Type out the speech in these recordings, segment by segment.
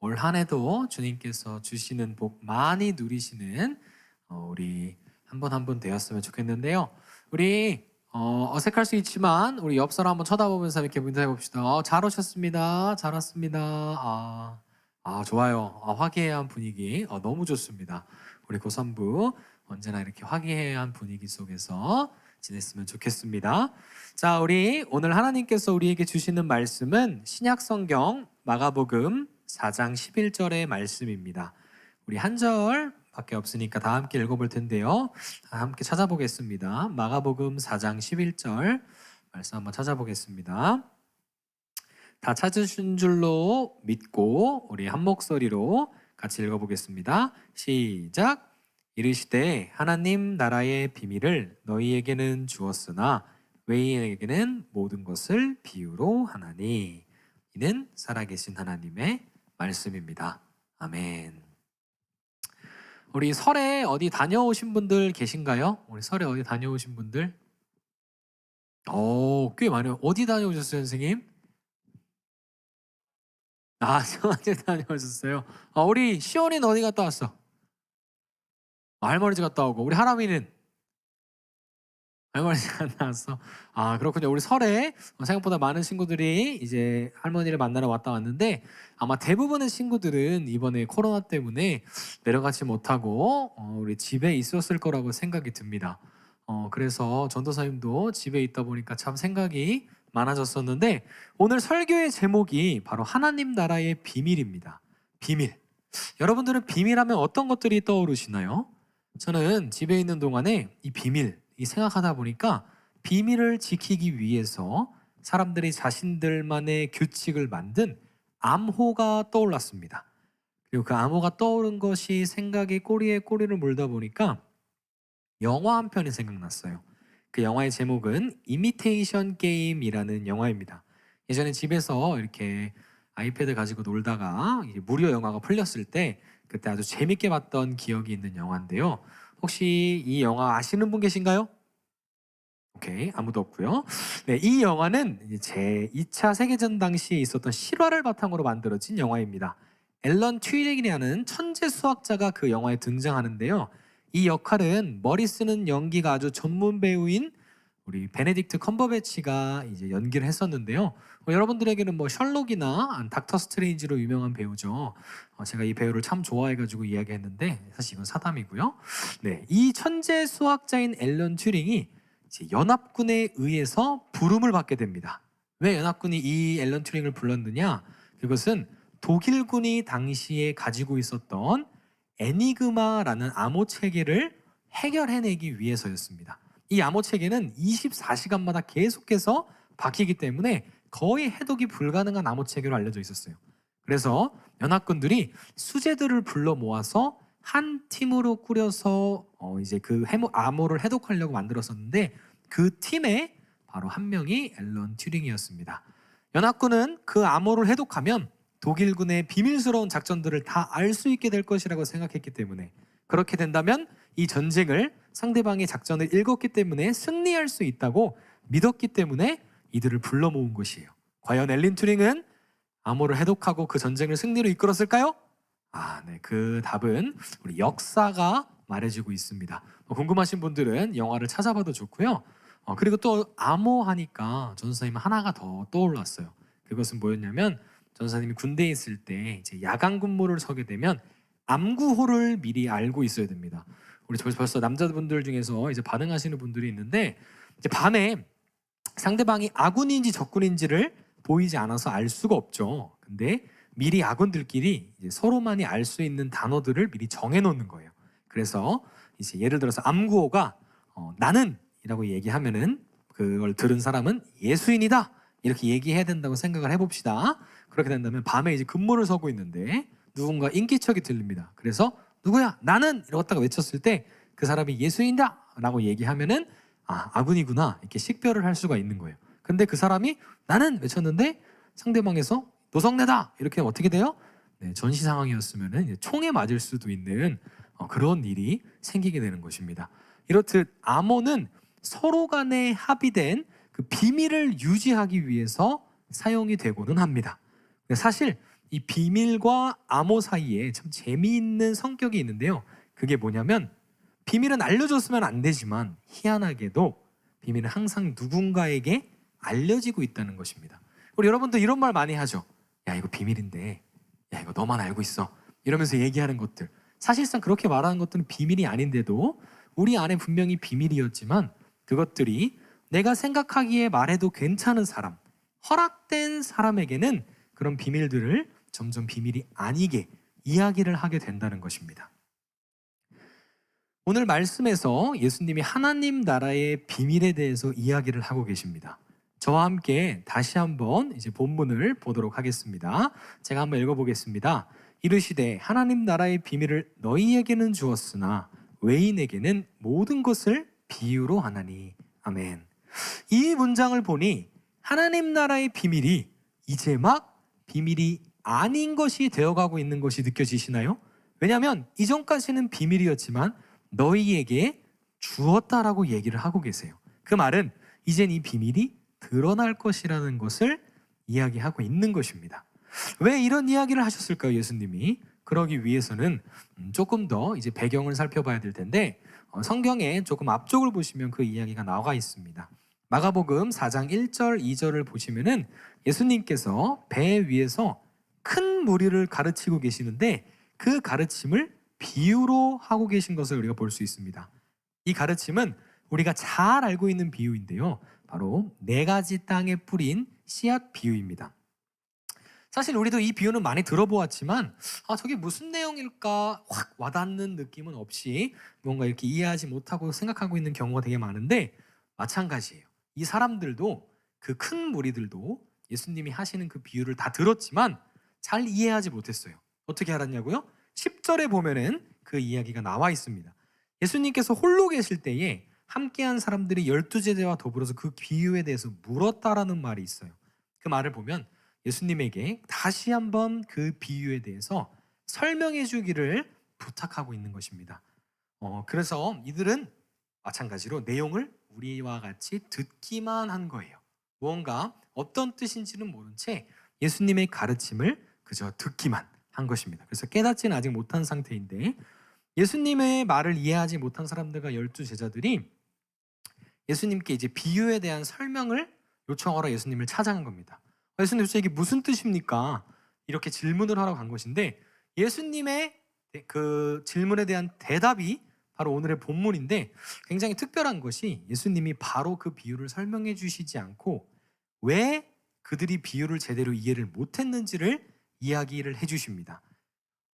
올 한 해도 주님께서 주시는 복 많이 누리시는 우리 한 분 한 분 되었으면 좋겠는데요. 우리 어색할 수 있지만 우리 옆 사람 한번 쳐다보면서 이렇게 인사해 봅시다. 잘 오셨습니다. 잘 왔습니다. 좋아요. 화기애애한 분위기 너무 좋습니다. 우리 고3부 언제나 이렇게 화기애애한 분위기 속에서 지냈으면 좋겠습니다. 자, 우리 오늘 하나님께서 우리에게 주시는 말씀은 신약성경 마가복음 4장 11절의 말씀입니다. 우리 한 절밖에 없으니까 다 함께 읽어볼 텐데요. 함께 찾아보겠습니다. 마가복음 4장 11절 말씀 한번 찾아보겠습니다. 다 찾으신 줄로 믿고 우리 한 목소리로 같이 읽어보겠습니다. 시작. 이르시되 하나님 나라의 비밀을 너희에게는 주었으나 외인에게는 모든 것을 비유로 하나니 이는 살아계신 하나님의 말씀입니다. 아멘. 우리 설에 어디 다녀오신 분들 계신가요? 우리 설에 어디 다녀오신 분들? 꽤 많아요. 어디 다녀오셨어요, 선생님? 청와대 다녀오셨어요. 우리 시온이는 어디 갔다 왔어? 할머니 집 갔다 오고, 우리 하람이는 할머니 집 갔다 왔어. 그렇군요. 우리 설에 생각보다 많은 친구들이 이제 할머니를 만나러 왔는데 아마 대부분의 친구들은 이번에 코로나 때문에 내려가지 못하고 우리 집에 있었을 거라고 생각이 듭니다. 그래서 전도사님도 집에 있다 보니까 참 생각이 많아졌었는데 오늘 설교의 제목이 바로 하나님 나라의 비밀입니다. 비밀. 여러분들은 비밀하면 어떤 것들이 떠오르시나요? 저는 집에 있는 동안에 이 비밀, 생각하다 보니까 비밀을 지키기 위해서 사람들이 자신들만의 규칙을 만든 암호가 떠올랐습니다. 그리고 그 암호가 떠오른 것이 생각이 꼬리에 꼬리를 물다 보니까 영화 한 편이 생각났어요. 그 영화의 제목은 이미테이션 게임이라는 영화입니다. 예전에 집에서 이렇게 아이패드 가지고 놀다가 무료 영화가 풀렸을 때 그때 아주 재밌게 봤던 기억이 있는 영화인데요. 혹시 이 영화 아시는 분 계신가요? 오케이, 아무도 없고요. 네, 이 영화는 제 2차 세계전 당시에 있었던 실화를 바탕으로 만들어진 영화입니다. 앨런 튜링이라는 천재 수학자가 그 영화에 등장하는데요. 이 역할은 머리 쓰는 연기가 아주 전문 배우인 우리 베네딕트 컴버배치가 이제 연기를 했었는데요. 여러분들에게는 뭐 셜록이나 닥터 스트레인지로 유명한 배우죠. 제가 이 배우를 참 좋아해가지고 이야기했는데 사실 이건 사담이고요. 네, 이 천재 수학자인 앨런 튜링이 이제 연합군에 의해서 부름을 받게 됩니다. 왜 연합군이 이 앨런 튜링을 불렀느냐? 그것은 독일군이 당시에 가지고 있었던 애니그마라는 암호 체계를 해결해내기 위해서였습니다. 이 암호 체계는 24시간마다 계속해서 바뀌기 때문에 거의 해독이 불가능한 암호 체계로 알려져 있었어요. 그래서 연합군들이 수재들을 불러 모아서 한 팀으로 꾸려서 이제 그 암호를 해독하려고 만들었었는데 그 팀에 바로 한 명이 앨런 튜링이었습니다. 연합군은 그 암호를 해독하면 독일군의 비밀스러운 작전들을 다 알 수 있게 될 것이라고 생각했기 때문에 그렇게 된다면 이 전쟁을 상대방의 작전을 읽었기 때문에 승리할 수 있다고 믿었기 때문에 이들을 불러 모은 것이에요. 과연 앨런 튜링은 암호를 해독하고 그 전쟁을 승리로 이끌었을까요? 네, 그 답은 우리 역사가 말해주고 있습니다. 궁금하신 분들은 영화를 찾아봐도 좋고요. 그리고 또 암호하니까 전사님 하나가 더 떠올랐어요. 그것은 뭐였냐면 전사님이 군대에 있을 때 이제 야간 근무를 서게 되면 암구호를 미리 알고 있어야 됩니다. 우리 벌써 남자분들 중에서 이제 반응하시는 분들이 있는데 이제 밤에 상대방이 아군인지 적군인지를 보이지 않아서 알 수가 없죠. 근데 미리 아군들끼리 이제 서로만이 알 수 있는 단어들을 미리 정해놓는 거예요. 그래서 이제 예를 들어서 암구호가 나는이라고 얘기하면은 그걸 들은 사람은 예수인이다 이렇게 얘기해야 된다고 생각을 해봅시다. 그렇게 된다면 밤에 이제 근무를 서고 있는데 누군가 인기척이 들립니다. 그래서 누구야? 나는! 이러다가 외쳤을 때 그 사람이 예수인이다! 라고 얘기하면은 아군이구나 이렇게 식별을 할 수가 있는 거예요. 근데 그 사람이 나는! 외쳤는데 상대방에서 노성내다! 이렇게 하면 어떻게 돼요? 네, 전시 상황이었으면은 총에 맞을 수도 있는 그런 일이 생기게 되는 것입니다. 이렇듯 암호는 서로 간에 합의된 그 비밀을 유지하기 위해서 사용이 되고는 합니다. 사실 이 비밀과 암호 사이에 참 재미있는 성격이 있는데요. 그게 뭐냐면 비밀은 알려줬으면 안 되지만 희한하게도 비밀은 항상 누군가에게 알려지고 있다는 것입니다. 우리 여러분도 이런 말 많이 하죠. 야, 이거 비밀인데, 야, 이거 너만 알고 있어, 이러면서 얘기하는 것들, 사실상 그렇게 말하는 것들은 비밀이 아닌데도 우리 안에 분명히 비밀이었지만 그것들이 내가 생각하기에 말해도 괜찮은 사람, 허락된 사람에게는 그런 비밀들을 점점 비밀이 아니게 이야기를 하게 된다는 것입니다. 오늘 말씀에서 예수님이 하나님 나라의 비밀에 대해서 이야기를 하고 계십니다. 저와 함께 다시 한번 이제 본문을 보도록 하겠습니다. 제가 한번 읽어보겠습니다. 이르시되 하나님 나라의 비밀을 너희에게는 주었으나 외인에게는 모든 것을 비유로 하나니. 아멘. 이 문장을 보니 하나님 나라의 비밀이 이제 막 비밀이 아닌 것이 되어가고 있는 것이 느껴지시나요? 왜냐하면 이전까지는 비밀이었지만 너희에게 주었다라고 얘기를 하고 계세요. 그 말은 이젠 이 비밀이 드러날 것이라는 것을 이야기하고 있는 것입니다. 왜 이런 이야기를 하셨을까요, 예수님이? 그러기 위해서는 조금 더 이제 배경을 살펴봐야 될 텐데 성경에 조금 앞쪽을 보시면 그 이야기가 나와 있습니다. 마가복음 4장 1절 2절을 보시면은 예수님께서 배 위에서 큰 무리를 가르치고 계시는데 그 가르침을 비유로 하고 계신 것을 우리가 볼 수 있습니다. 이 가르침은 우리가 잘 알고 있는 비유인데요, 바로 4가지 땅에 뿌린 씨앗 비유입니다. 사실 우리도 이 비유는 많이 들어보았지만 저게 무슨 내용일까 확 와닿는 느낌은 없이 뭔가 이렇게 이해하지 못하고 생각하고 있는 경우가 되게 많은데, 마찬가지예요. 이 사람들도, 그 큰 무리들도 예수님이 하시는 그 비유를 다 들었지만 잘 이해하지 못했어요. 어떻게 알았냐고요? 10절에 보면은 그 이야기가 나와 있습니다. 예수님께서 홀로 계실 때에 함께한 사람들이 12제자와 더불어서 그 비유에 대해서 물었다라는 말이 있어요. 그 말을 보면 예수님에게 다시 한번 그 비유에 대해서 설명해 주기를 부탁하고 있는 것입니다. 그래서 이들은 마찬가지로 내용을 우리와 같이 듣기만 한 거예요. 무언가 어떤 뜻인지는 모른 채 예수님의 가르침을 그저 듣기만 한 것입니다. 그래서 깨닫지는 아직 못한 상태인데, 예수님의 말을 이해하지 못한 사람들과 12제자들이 예수님께 이제 비유에 대한 설명을 요청하러 예수님을 찾아간 겁니다. 예수님 도대체 이게 무슨 뜻입니까? 이렇게 질문을 하러 간 것인데, 예수님의 그 질문에 대한 대답이 바로 오늘의 본문인데, 굉장히 특별한 것이 예수님이 바로 그 비유를 설명해 주시지 않고 왜 그들이 비유를 제대로 이해를 못했는지를 이야기를 해주십니다.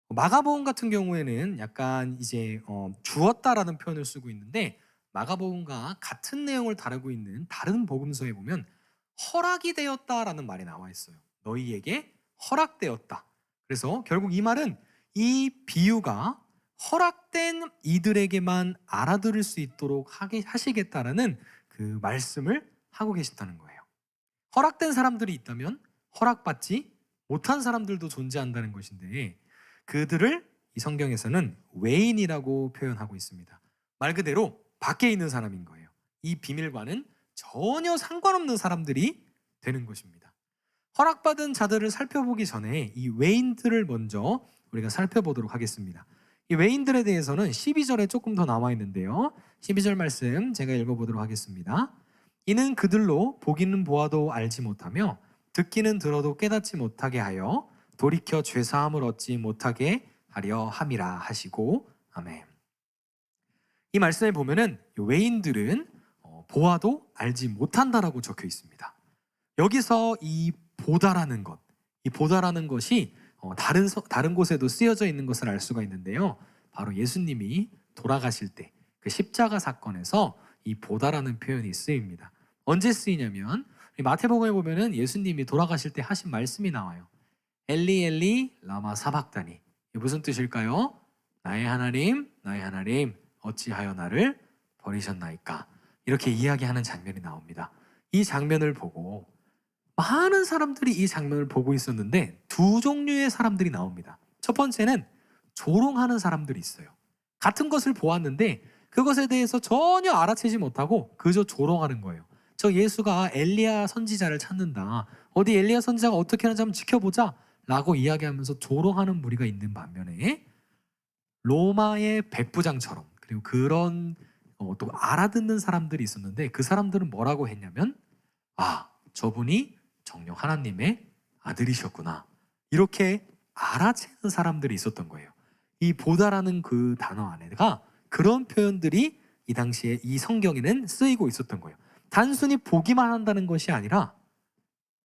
마가복음 같은 경우에는 약간 이제 주었다라는 표현을 쓰고 있는데, 마가복음과 같은 내용을 다루고 있는 다른 복음서에 보면 허락이 되었다라는 말이 나와 있어요. 너희에게 허락되었다. 그래서 결국 이 말은 이 비유가 허락된 이들에게만 알아들을 수 있도록 하시겠다라는 그 말씀을 하고 계신다는 거예요. 허락된 사람들이 있다면 허락받지 못한 사람들도 존재한다는 것인데, 그들을 이 성경에서는 외인이라고 표현하고 있습니다. 말 그대로 밖에 있는 사람인 거예요. 이 비밀과는 전혀 상관없는 사람들이 되는 것입니다. 허락받은 자들을 살펴보기 전에 이 외인들을 먼저 우리가 살펴보도록 하겠습니다. 이 외인들에 대해서는 12절에 조금 더 나와 있는데요, 12절 말씀 제가 읽어보도록 하겠습니다. 이는 그들로 보기는 보아도 알지 못하며 듣기는 들어도 깨닫지 못하게 하여 돌이켜 죄사함을 얻지 못하게 하려 함이라 하시고. 아멘. 이 말씀에 보면은 외인들은 보아도 알지 못한다라고 적혀 있습니다. 여기서 이 보다라는 것, 이 보다라는 것이 다른 곳에도 쓰여져 있는 것을 알 수가 있는데요, 바로 예수님이 돌아가실 때 그 십자가 사건에서 이 보다라는 표현이 쓰입니다. 언제 쓰이냐면 마태복음에 보면은 예수님이 돌아가실 때 하신 말씀이 나와요. 엘리 엘리 라마 사박다니. 이게 무슨 뜻일까요? 나의 하나님 어찌하여 나를 버리셨나이까. 이렇게 이야기하는 장면이 나옵니다. 이 장면을 보고 많은 사람들이 이 장면을 보고 있었는데 두 종류의 사람들이 나옵니다. 첫 번째는 조롱하는 사람들이 있어요. 같은 것을 보았는데 그것에 대해서 전혀 알아채지 못하고 그저 조롱하는 거예요. 저 예수가 엘리야 선지자를 찾는다. 어디 엘리야 선지자가 어떻게 하는지 한번 지켜보자. 라고 이야기하면서 조롱하는 무리가 있는 반면에 로마의 백부장처럼 그리고 그런 또 알아듣는 사람들이 있었는데 그 사람들은 뭐라고 했냐면 저분이 정녕 하나님의 아들이셨구나 이렇게 알아채는 사람들이 있었던 거예요. 이 보다라는 그 단어 안에가 그런 표현들이 이 당시에 이 성경에는 쓰이고 있었던 거예요. 단순히 보기만 한다는 것이 아니라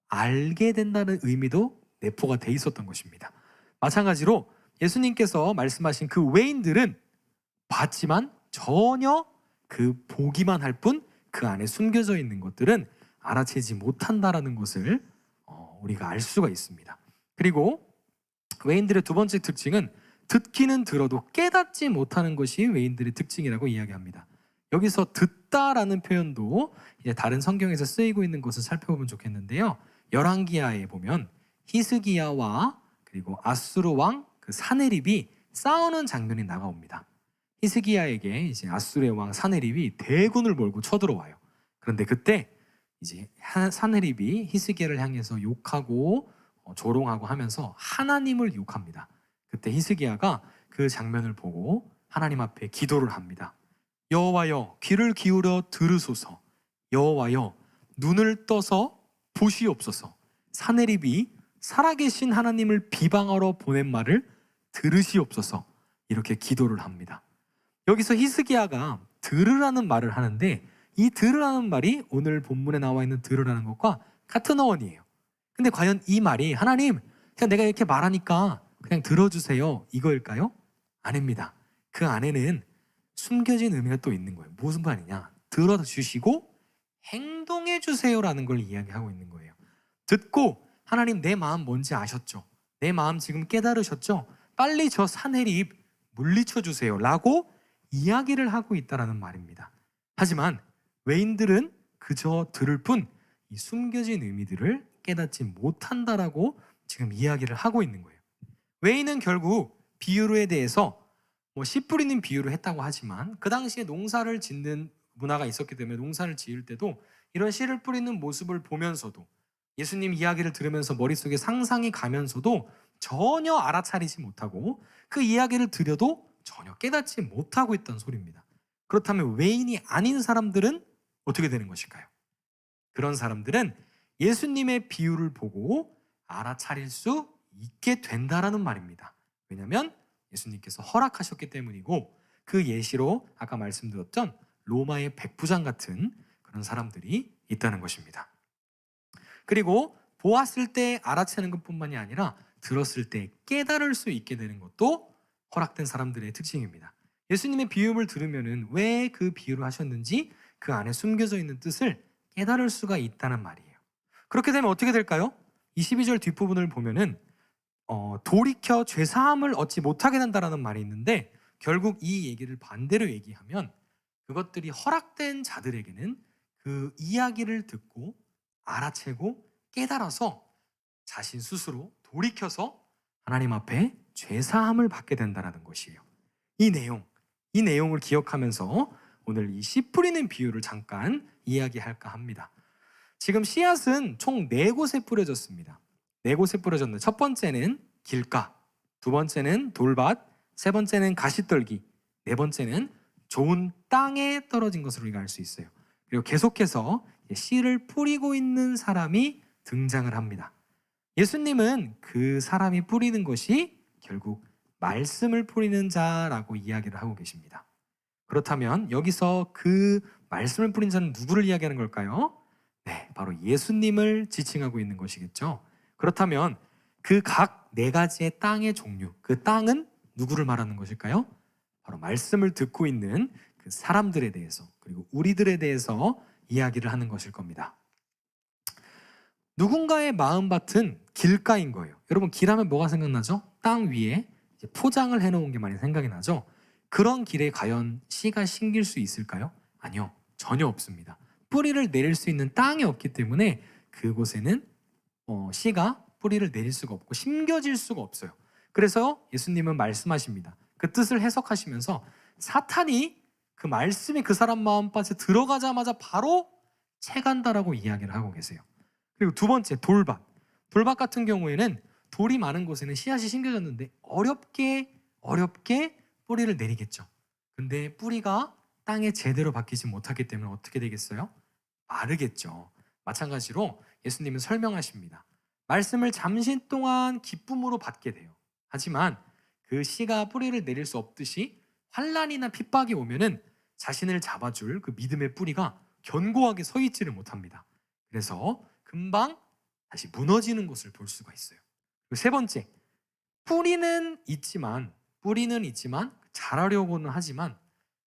알게 된다는 의미도 내포가 돼 있었던 것입니다. 마찬가지로 예수님께서 말씀하신 그 외인들은 봤지만 전혀 그 보기만 할 뿐 그 안에 숨겨져 있는 것들은 알아채지 못한다라는 것을 우리가 알 수가 있습니다. 그리고 외인들의 두 번째 특징은 듣기는 들어도 깨닫지 못하는 것이 외인들의 특징이라고 이야기합니다. 여기서 듣다라는 표현도 이제 다른 성경에서 쓰이고 있는 것을 살펴보면 좋겠는데요. 열왕기하에 보면 히스기야와 그리고 아수르 왕 그 사네립이 싸우는 장면이 나옵니다. 히스기야에게 이제 아수르의 왕 사네립이 대군을 몰고 쳐들어와요. 그런데 그때 이제 사네립이 히스기야를 향해서 욕하고 조롱하고 하면서 하나님을 욕합니다. 그때 히스기야가 그 장면을 보고 하나님 앞에 기도를 합니다. 여호와여 귀를 기울여 들으소서. 여호와여 눈을 떠서 보시옵소서. 사네립이 살아계신 하나님을 비방하러 보낸 말을 들으시옵소서. 이렇게 기도를 합니다. 여기서 히스기야가 들으라는 말을 하는데 이 들으라는 말이 오늘 본문에 나와 있는 들으라는 것과 같은 어원이에요. 근데 과연 이 말이 하나님 그냥 내가 이렇게 말하니까 그냥 들어주세요 이거일까요? 아닙니다. 그 안에는 숨겨진 의미가 또 있는 거예요. 무슨 말이냐? 들어주시고 행동해 주세요라는 걸 이야기하고 있는 거예요. 듣고 하나님 내 마음 뭔지 아셨죠? 내 마음 지금 깨달으셨죠? 빨리 저 사내립 물리쳐 주세요 라고 이야기를 하고 있다는 말입니다. 하지만 외인들은 그저 들을 뿐 이 숨겨진 의미들을 깨닫지 못한다라고 지금 이야기를 하고 있는 거예요. 외인은 결국 비유에 대해서 씨 뿌리는 비유를 했다고 하지만 그 당시에 농사를 짓는 문화가 있었기 때문에 농사를 지을 때도 이런 씨를 뿌리는 모습을 보면서도 예수님 이야기를 들으면서 머릿속에 상상이 가면서도 전혀 알아차리지 못하고 그 이야기를 들여도 전혀 깨닫지 못하고 있던 소리입니다. 그렇다면 외인이 아닌 사람들은 어떻게 되는 것일까요? 그런 사람들은 예수님의 비유를 보고 알아차릴 수 있게 된다라는 말입니다. 왜냐하면 예수님께서 허락하셨기 때문이고 그 예시로 아까 말씀드렸던 로마의 백부장 같은 그런 사람들이 있다는 것입니다. 그리고 보았을 때 알아채는 것뿐만이 아니라 들었을 때 깨달을 수 있게 되는 것도 허락된 사람들의 특징입니다. 예수님의 비유를 들으면 왜 그 비유를 하셨는지 그 안에 숨겨져 있는 뜻을 깨달을 수가 있다는 말이에요. 그렇게 되면 어떻게 될까요? 22절 뒷부분을 보면은 돌이켜 죄사함을 얻지 못하게 된다라는 말이 있는데 결국 이 얘기를 반대로 얘기하면 그것들이 허락된 자들에게는 그 이야기를 듣고 알아채고 깨달아서 자신 스스로 돌이켜서 하나님 앞에 죄사함을 받게 된다는 것이에요. 이 내용을 기억하면서 오늘 이 씨 뿌리는 비유를 잠깐 이야기할까 합니다. 지금 씨앗은 총 4곳에 뿌려졌습니다. 4곳에 뿌려졌는데 첫 번째는 길가, 두 번째는 돌밭, 세 번째는 가시떨기, 네 번째는 좋은 땅에 떨어진 것으로 우리가 알 수 있어요. 그리고 계속해서 씨를 뿌리고 있는 사람이 등장을 합니다. 예수님은 그 사람이 뿌리는 것이 결국 말씀을 뿌리는 자라고 이야기를 하고 계십니다. 그렇다면 여기서 그 말씀을 뿌린 자는 누구를 이야기하는 걸까요? 네, 바로 예수님을 지칭하고 있는 것이겠죠. 그렇다면 그 각 4가지의 땅의 종류, 그 땅은 누구를 말하는 것일까요? 바로 말씀을 듣고 있는 그 사람들에 대해서 그리고 우리들에 대해서 이야기를 하는 것일 겁니다. 누군가의 마음밭은 길가인 거예요. 여러분 길하면 뭐가 생각나죠? 땅 위에 포장을 해놓은 게 많이 생각이 나죠? 그런 길에 과연 씨가 심길 수 있을까요? 아니요, 전혀 없습니다. 뿌리를 내릴 수 있는 땅이 없기 때문에 그곳에는 씨가 뿌리를 내릴 수가 없고 심겨질 수가 없어요. 그래서 예수님은 말씀하십니다. 그 뜻을 해석하시면서 사탄이 그 말씀이 그 사람 마음밭에 들어가자마자 바로 채간다라고 이야기를 하고 계세요. 그리고 두 번째 돌밭 같은 경우에는 돌이 많은 곳에는 씨앗이 심겨졌는데 어렵게 뿌리를 내리겠죠. 근데 뿌리가 땅에 제대로 박히지 못하기 때문에 어떻게 되겠어요? 마르겠죠. 마찬가지로 예수님은 설명하십니다. 말씀을 잠시 동안 기쁨으로 받게 돼요. 하지만 그 씨가 뿌리를 내릴 수 없듯이 환난이나 핍박이 오면은 자신을 잡아줄 그 믿음의 뿌리가 견고하게 서 있지를 못합니다. 그래서 금방 다시 무너지는 것을 볼 수가 있어요. 그리고 세 번째, 뿌리는 있지만 자라려고는 하지만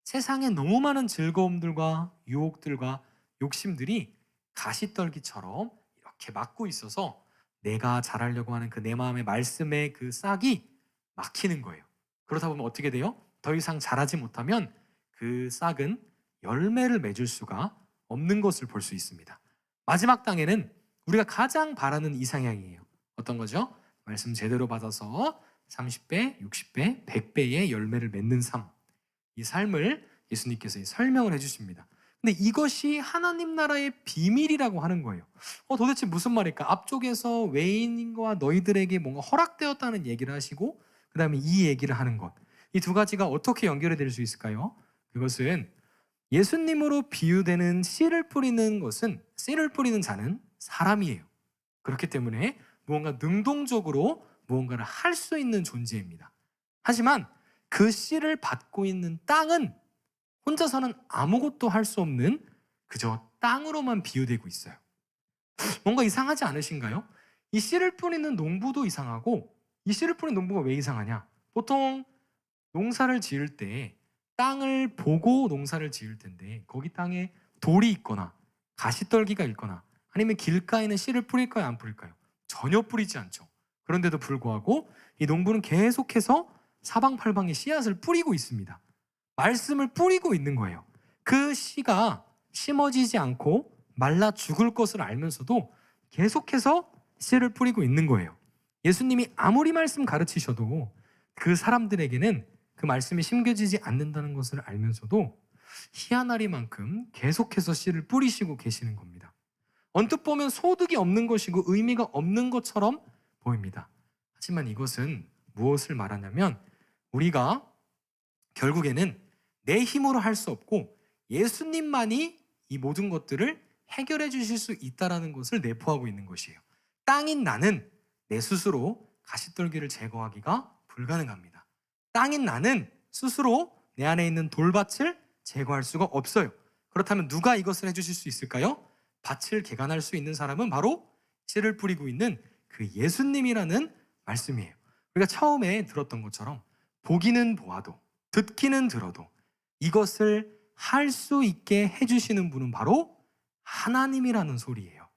세상에 너무 많은 즐거움들과 유혹들과 욕심들이 가시떨기처럼 이렇게 막고 있어서 내가 자라려고 하는 그 내 마음의 말씀의 그 싹이 막히는 거예요. 그러다 보면 어떻게 돼요? 더 이상 자라지 못하면 그 싹은 열매를 맺을 수가 없는 것을 볼 수 있습니다. 마지막 땅에는 우리가 가장 바라는 이상향이에요. 어떤 거죠? 말씀 제대로 받아서 30배, 60배, 100배의 열매를 맺는 삶. 이 삶을 예수님께서 설명을 해주십니다. 근데 이것이 하나님 나라의 비밀이라고 하는 거예요. 도대체 무슨 말일까? 앞쪽에서 외인과 너희들에게 뭔가 허락되었다는 얘기를 하시고 그 다음에 이 얘기를 하는 것. 이 두 가지가 어떻게 연결이 될 수 있을까요? 그것은 예수님으로 비유되는 씨를 뿌리는 자는 사람이에요. 그렇기 때문에 무언가 능동적으로 무언가를 할 수 있는 존재입니다. 하지만 그 씨를 받고 있는 땅은 혼자서는 아무것도 할 수 없는 그저 땅으로만 비유되고 있어요. 뭔가 이상하지 않으신가요? 이 씨를 뿌리는 농부도 이상하고 이 씨를 뿌리는 농부가 왜 이상하냐? 보통 농사를 지을 때 땅을 보고 농사를 지을 텐데 거기 땅에 돌이 있거나 가시떨기가 있거나 아니면 길가에는 씨를 뿌릴까요? 안 뿌릴까요? 전혀 뿌리지 않죠. 그런데도 불구하고 이 농부는 계속해서 사방팔방에 씨앗을 뿌리고 있습니다. 말씀을 뿌리고 있는 거예요. 그 씨가 심어지지 않고 말라 죽을 것을 알면서도 계속해서 씨를 뿌리고 있는 거예요. 예수님이 아무리 말씀 가르치셔도 그 사람들에게는 그 말씀이 심겨지지 않는다는 것을 알면서도 희한하리만큼 계속해서 씨를 뿌리시고 계시는 겁니다. 언뜻 보면 소득이 없는 것이고 의미가 없는 것처럼 보입니다. 하지만 이것은 무엇을 말하냐면 우리가 결국에는 내 힘으로 할 수 없고 예수님만이 이 모든 것들을 해결해 주실 수 있다는 것을 내포하고 있는 것이에요. 땅인 나는 내 스스로 가시떨기를 제거하기가 불가능합니다. 땅인 나는 스스로 내 안에 있는 돌밭을 제거할 수가 없어요. 그렇다면 누가 이것을 해주실 수 있을까요? 밭을 개간할 수 있는 사람은 바로 씨를 뿌리고 있는 그 예수님이라는 말씀이에요. 우리가 처음에 들었던 것처럼 보기는 보아도 듣기는 들어도 이것을 할 수 있게 해주시는 분은 바로 하나님이라는 소리예요.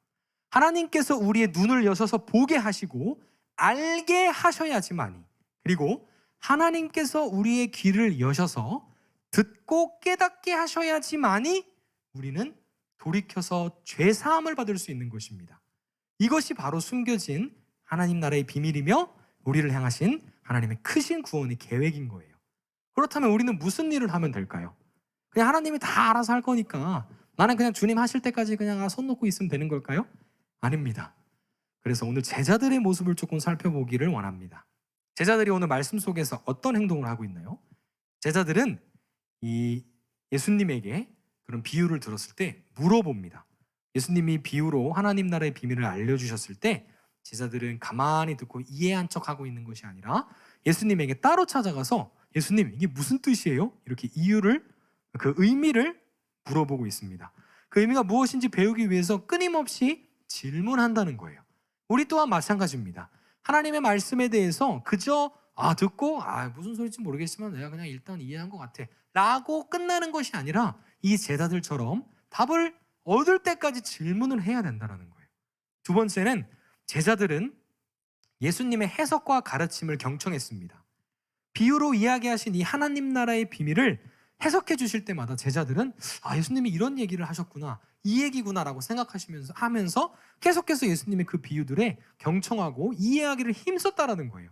하나님께서 우리의 눈을 여셔서 보게 하시고 알게 하셔야지만이, 그리고 하나님께서 우리의 귀를 여셔서 듣고 깨닫게 하셔야지만이 우리는 돌이켜서 죄사함을 받을 수 있는 것입니다. 이것이 바로 숨겨진 하나님 나라의 비밀이며 우리를 향하신 하나님의 크신 구원의 계획인 거예요. 그렇다면 우리는 무슨 일을 하면 될까요? 그냥 하나님이 다 알아서 할 거니까 나는 그냥 주님 하실 때까지 그냥 손 놓고 있으면 되는 걸까요? 아닙니다. 그래서 오늘 제자들의 모습을 조금 살펴보기를 원합니다. 제자들이 오늘 말씀 속에서 어떤 행동을 하고 있나요? 제자들은 이 예수님에게 그런 비유를 들었을 때 물어봅니다. 예수님이 비유로 하나님 나라의 비밀을 알려주셨을 때 제자들은 가만히 듣고 이해한 척하고 있는 것이 아니라 예수님에게 따로 찾아가서 예수님 이게 무슨 뜻이에요? 이렇게 그 의미를 물어보고 있습니다. 그 의미가 무엇인지 배우기 위해서 끊임없이 질문한다는 거예요. 우리 또한 마찬가지입니다. 하나님의 말씀에 대해서 그저 듣고 무슨 소리인지 모르겠지만 내가 그냥 일단 이해한 것 같아 라고 끝나는 것이 아니라 이 제자들처럼 답을 얻을 때까지 질문을 해야 된다는 거예요. 두 번째는 제자들은 예수님의 해석과 가르침을 경청했습니다. 비유로 이야기하신 이 하나님 나라의 비밀을 해석해 주실 때마다 제자들은 예수님이 이런 얘기를 하셨구나, 이 얘기구나라고 하면서 계속해서 예수님의 그 비유들에 경청하고 이해하기를 힘썼다라는 거예요.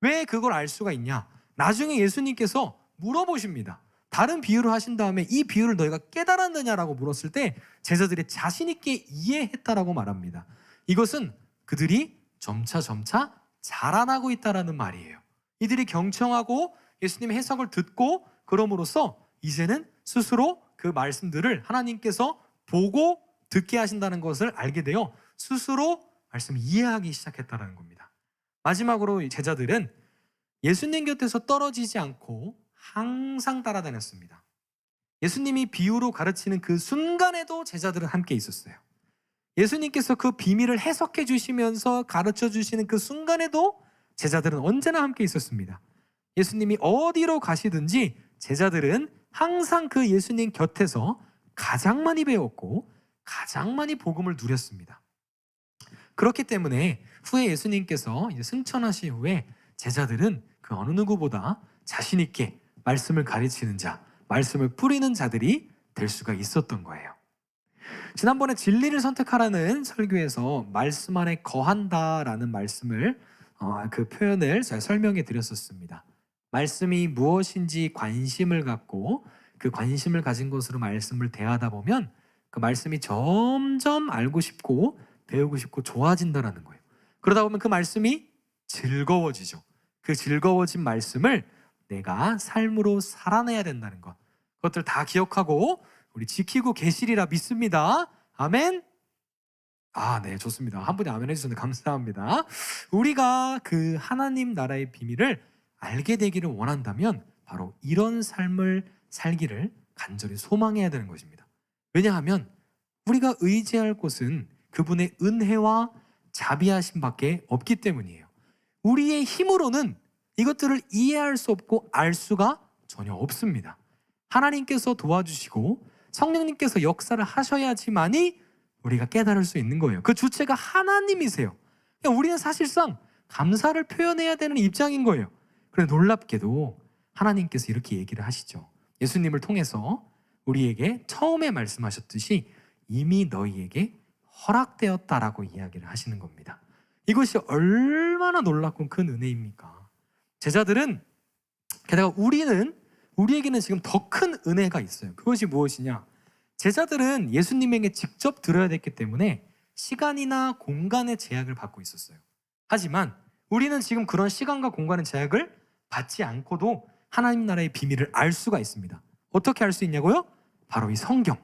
왜 그걸 알 수가 있냐? 나중에 예수님께서 물어보십니다. 다른 비유를 하신 다음에 이 비유를 너희가 깨달았느냐라고 물었을 때 제자들이 자신 있게 이해했다라고 말합니다. 이것은 그들이 점차 자라나고 있다라는 말이에요. 이들이 경청하고 예수님의 해석을 듣고 그럼으로써 이제는 스스로 그 말씀들을 하나님께서 보고 듣게 하신다는 것을 알게 되어 스스로 말씀을 이해하기 시작했다는 겁니다. 마지막으로 이 제자들은 예수님 곁에서 떨어지지 않고 항상 따라다녔습니다. 예수님이 비유로 가르치는 그 순간에도 제자들은 함께 있었어요. 예수님께서 그 비밀을 해석해 주시면서 가르쳐 주시는 그 순간에도 제자들은 언제나 함께 있었습니다. 예수님이 어디로 가시든지 제자들은 항상 그 예수님 곁에서 가장 많이 배웠고 가장 많이 복음을 누렸습니다. 그렇기 때문에 후에 예수님께서 이제 승천하신 후에 제자들은 그 어느 누구보다 자신 있게 말씀을 가르치는 자, 말씀을 뿌리는 자들이 될 수가 있었던 거예요. 지난번에 진리를 선택하라는 설교에서 말씀 안에 거한다라는 말씀을 그 표현을 잘 설명해 드렸었습니다. 말씀이 무엇인지 관심을 갖고 그 관심을 가진 것으로 말씀을 대하다 보면 그 말씀이 점점 알고 싶고 배우고 싶고 좋아진다라는 거예요. 그러다 보면 그 말씀이 즐거워지죠. 그 즐거워진 말씀을 내가 삶으로 살아내야 된다는 것. 그것들 다 기억하고 우리 지키고 계시리라 믿습니다. 아멘. 네, 좋습니다. 한 분이 아멘 해주셔서 감사합니다. 우리가 그 하나님 나라의 비밀을 알게 되기를 원한다면 바로 이런 삶을 살기를 간절히 소망해야 되는 것입니다. 왜냐하면 우리가 의지할 곳은 그분의 은혜와 자비하심밖에 없기 때문이에요. 우리의 힘으로는 이것들을 이해할 수 없고 알 수가 전혀 없습니다. 하나님께서 도와주시고 성령님께서 역사를 하셔야지만이 우리가 깨달을 수 있는 거예요. 그 주체가 하나님이세요. 그러니까 우리는 사실상 감사를 표현해야 되는 입장인 거예요. 그런데 놀랍게도 하나님께서 이렇게 얘기를 하시죠. 예수님을 통해서 우리에게 처음에 말씀하셨듯이 이미 너희에게 허락되었다라고 이야기를 하시는 겁니다. 이것이 얼마나 놀랍고 큰 은혜입니까? 제자들은 게다가 우리에게는 지금 더 큰 은혜가 있어요. 그것이 무엇이냐? 제자들은 예수님에게 직접 들어야 됐기 때문에 시간이나 공간의 제약을 받고 있었어요. 하지만 우리는 지금 그런 시간과 공간의 제약을 받지 않고도 하나님 나라의 비밀을 알 수가 있습니다. 어떻게 알 수 있냐고요? 바로 이 성경.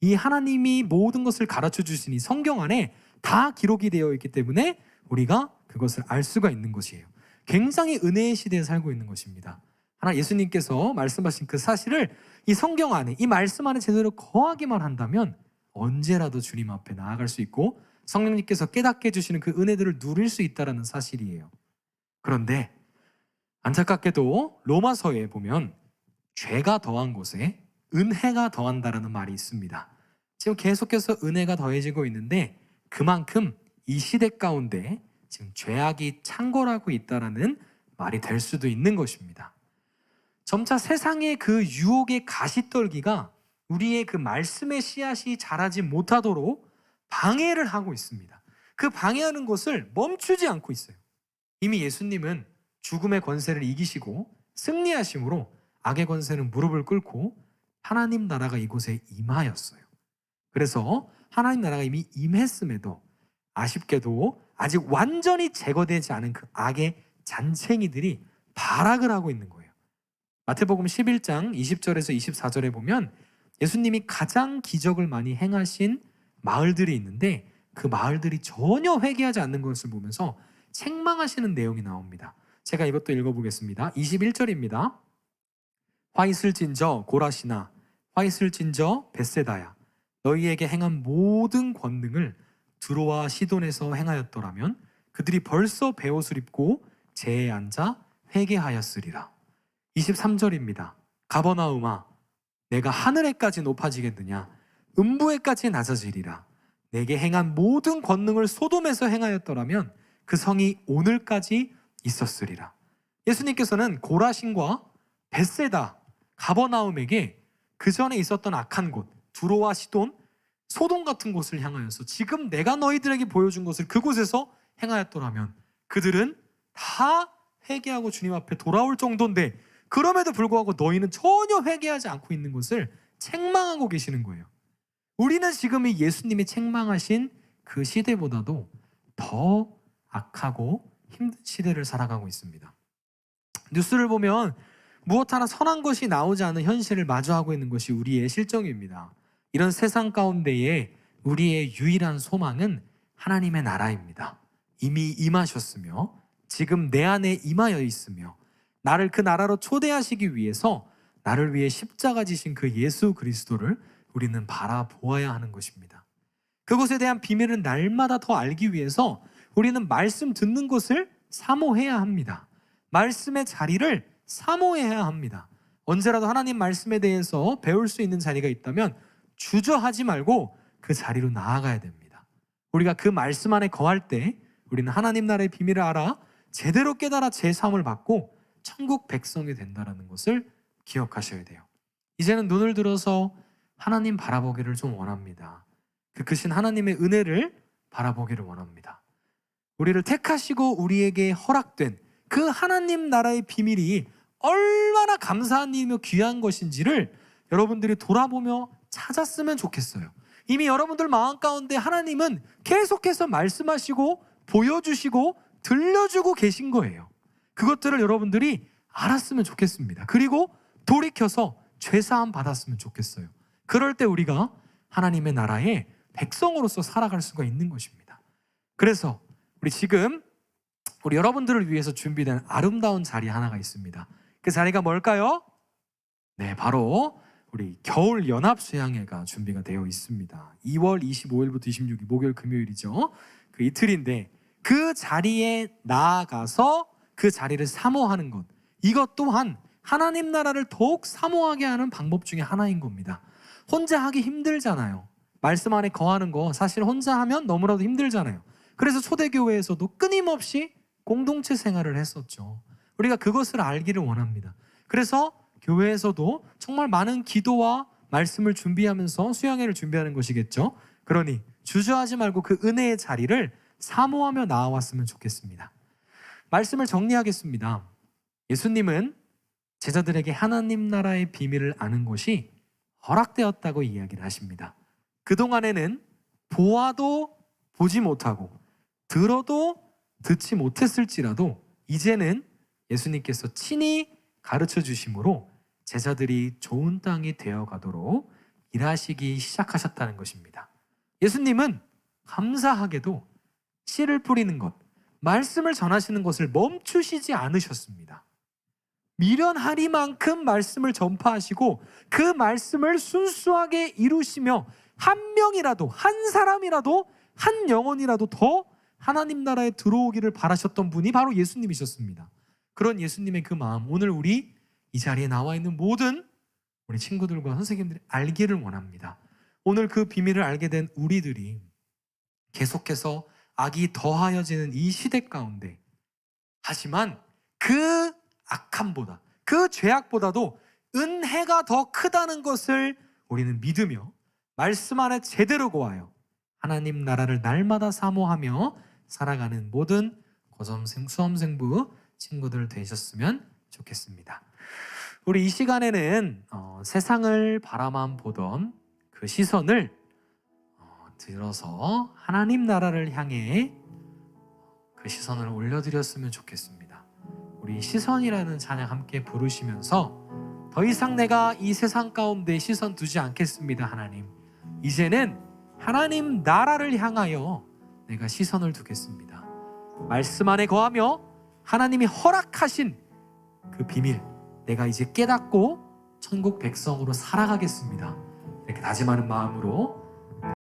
이 하나님이 모든 것을 가르쳐 주신 이 성경 안에 다 기록이 되어 있기 때문에 우리가 그것을 알 수가 있는 것이에요. 굉장히 은혜의 시대에 살고 있는 것입니다. 예수님께서 말씀하신 그 사실을 이 성경 안에, 이 말씀 안에 제대로 거하기만 한다면 언제라도 주님 앞에 나아갈 수 있고 성령님께서 깨닫게 해주시는 그 은혜들을 누릴 수 있다는 사실이에요. 그런데 안타깝게도 로마서에 보면 죄가 더한 곳에 은혜가 더한다라는 말이 있습니다. 지금 계속해서 은혜가 더해지고 있는데 그만큼 이 시대 가운데 지금 죄악이 창궐하고 있다라는 말이 될 수도 있는 것입니다. 점차 세상의 그 유혹의 가시떨기가 우리의 그 말씀의 씨앗이 자라지 못하도록 방해를 하고 있습니다. 그 방해하는 것을 멈추지 않고 있어요. 이미 예수님은 죽음의 권세를 이기시고 승리하심으로 악의 권세는 무릎을 꿇고 하나님 나라가 이곳에 임하였어요. 그래서 하나님 나라가 이미 임했음에도 아쉽게도 아직 완전히 제거되지 않은 그 악의 잔챙이들이 발악을 하고 있는 거예요. 마태복음 11장 20절에서 24절에 보면 예수님이 가장 기적을 많이 행하신 마을들이 있는데 그 마을들이 전혀 회개하지 않는 것을 보면서 책망하시는 내용이 나옵니다. 제가 이것도 읽어보겠습니다. 21절입니다. 화 있을진저 고라시나 화 있을진저 벳세다야 너희에게 행한 모든 권능을 드로와 시돈에서 행하였더라면 그들이 벌써 베옷을 입고 제에 앉아 회개하였으리라. 23절입니다. 가버나움아 내가 하늘에까지 높아지겠느냐 음부에까지 낮아지리라. 내게 행한 모든 권능을 소돔에서 행하였더라면 그 성이 오늘까지 있었으리라. 예수님께서는 고라신과 벳세다, 가버나움에게 그 전에 있었던 악한 곳 두로와 시돈, 소돔 같은 곳을 향하여서 지금 내가 너희들에게 보여준 것을 그곳에서 행하였더라면 그들은 다 회개하고 주님 앞에 돌아올 정도인데 그럼에도 불구하고 너희는 전혀 회개하지 않고 있는 것을 책망하고 계시는 거예요. 우리는 지금 이 예수님이 책망하신 그 시대보다도 더 악하고 힘든 시대를 살아가고 있습니다. 뉴스를 보면 무엇 하나 선한 것이 나오지 않은 현실을 마주하고 있는 것이 우리의 실정입니다. 이런 세상 가운데에 우리의 유일한 소망은 하나님의 나라입니다. 이미 임하셨으며 지금 내 안에 임하여 있으며 나를 그 나라로 초대하시기 위해서 나를 위해 십자가 지신 그 예수 그리스도를 우리는 바라보아야 하는 것입니다. 그것에 대한 비밀은 날마다 더 알기 위해서 우리는 말씀 듣는 것을 사모해야 합니다. 말씀의 자리를 사모해야 합니다. 언제라도 하나님 말씀에 대해서 배울 수 있는 자리가 있다면 주저하지 말고 그 자리로 나아가야 됩니다. 우리가 그 말씀 안에 거할 때 우리는 하나님 나라의 비밀을 알아 제대로 깨달아 제3을 받고 천국 백성이 된다는 것을 기억하셔야 돼요. 이제는 눈을 들어서 하나님 바라보기를 좀 원합니다. 그 크신 하나님의 은혜를 바라보기를 원합니다. 우리를 택하시고 우리에게 허락된 그 하나님 나라의 비밀이 얼마나 감사한 일이며 귀한 것인지를 여러분들이 돌아보며 찾았으면 좋겠어요. 이미 여러분들 마음 가운데 하나님은 계속해서 말씀하시고 보여주시고 들려주고 계신 거예요. 그것들을 여러분들이 알았으면 좋겠습니다. 그리고 돌이켜서 죄사함 받았으면 좋겠어요. 그럴 때 우리가 하나님의 나라의 백성으로서 살아갈 수가 있는 것입니다. 그래서 우리 여러분들을 위해서 준비된 아름다운 자리 하나가 있습니다. 그 자리가 뭘까요? 네, 바로 우리 겨울 연합 수양회가 준비가 되어 있습니다. 2월 25일부터 26일 목요일 금요일이죠. 그 이틀인데 그 자리에 나아가서 그 자리를 사모하는 것, 이것 또한 하나님 나라를 더욱 사모하게 하는 방법 중에 하나인 겁니다. 혼자 하기 힘들잖아요. 말씀 안에 거하는 거 사실 혼자 하면 너무나도 힘들잖아요. 그래서 초대교회에서도 끊임없이 공동체 생활을 했었죠. 우리가 그것을 알기를 원합니다. 그래서 교회에서도 정말 많은 기도와 말씀을 준비하면서 수양회를 준비하는 것이겠죠. 그러니 주저하지 말고 그 은혜의 자리를 사모하며 나아왔으면 좋겠습니다. 말씀을 정리하겠습니다. 예수님은 제자들에게 하나님 나라의 비밀을 아는 것이 허락되었다고 이야기를 하십니다. 그동안에는 보아도 보지 못하고 들어도 듣지 못했을지라도 이제는 예수님께서 친히 가르쳐 주심으로 제자들이 좋은 땅이 되어가도록 일하시기 시작하셨다는 것입니다. 예수님은 감사하게도 씨를 뿌리는 것, 말씀을 전하시는 것을 멈추시지 않으셨습니다. 미련하리만큼 말씀을 전파하시고 그 말씀을 순수하게 이루시며 한 명이라도, 한 사람이라도, 한 영혼이라도 더 하나님 나라에 들어오기를 바라셨던 분이 바로 예수님이셨습니다. 그런 예수님의 그 마음, 오늘 우리 이 자리에 나와 있는 모든 우리 친구들과 선생님들이 알기를 원합니다. 오늘 그 비밀을 알게 된 우리들이 계속해서 악이 더하여지는 이 시대 가운데, 하지만 그 악함보다, 그 죄악보다도 은혜가 더 크다는 것을 우리는 믿으며 말씀 안에 제대로 거하여 하나님 나라를 날마다 사모하며 살아가는 모든 고점생, 수험생부 친구들 되셨으면 좋겠습니다. 우리 이 시간에는 세상을 바라만 보던 그 시선을 들어서 하나님 나라를 향해 그 시선을 올려드렸으면 좋겠습니다. 우리 시선이라는 찬양 함께 부르시면서 더 이상 내가 이 세상 가운데 시선 두지 않겠습니다. 하나님, 이제는 하나님 나라를 향하여 내가 시선을 두겠습니다. 말씀 안에 거하며 하나님이 허락하신 그 비밀, 내가 이제 깨닫고 천국 백성으로 살아가겠습니다. 이렇게 다짐하는 마음으로